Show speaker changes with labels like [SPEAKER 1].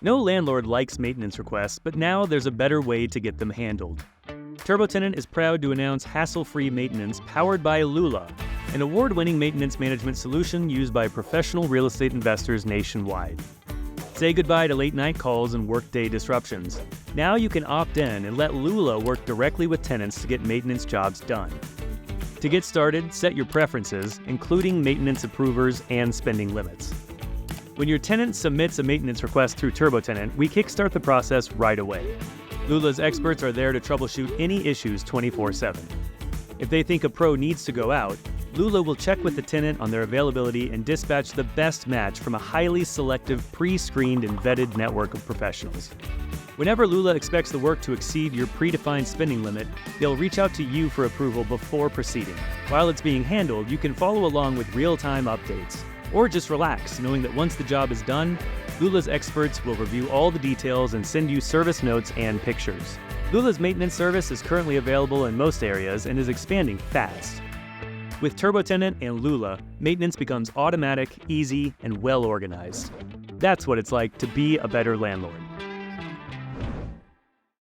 [SPEAKER 1] No landlord likes maintenance requests, but now there's a better way to get them handled. TurboTenant is proud to announce hassle-free maintenance powered by Lula, an award-winning maintenance management solution used by professional real estate investors nationwide. Say goodbye to late-night calls and workday disruptions. Now you can opt in and let Lula work directly with tenants to get maintenance jobs done. To get started, set your preferences, including maintenance approvers and spending limits. When your tenant submits a maintenance request through TurboTenant, we kickstart the process right away. Lula's experts are there to troubleshoot any issues 24/7. If they think a pro needs to go out, Lula will check with the tenant on their availability and dispatch the best match from a highly selective, pre-screened and vetted network of professionals. Whenever Lula expects the work to exceed your predefined spending limit, they'll reach out to you for approval before proceeding. While it's being handled, you can follow along with real-time updates. Or just relax, knowing that once the job is done, Lula's experts will review all the details and send you service notes and pictures. Lula's maintenance service is currently available in most areas and is expanding fast. With TurboTenant and Lula, maintenance becomes automatic, easy, and well organized. That's what it's like to be a better landlord.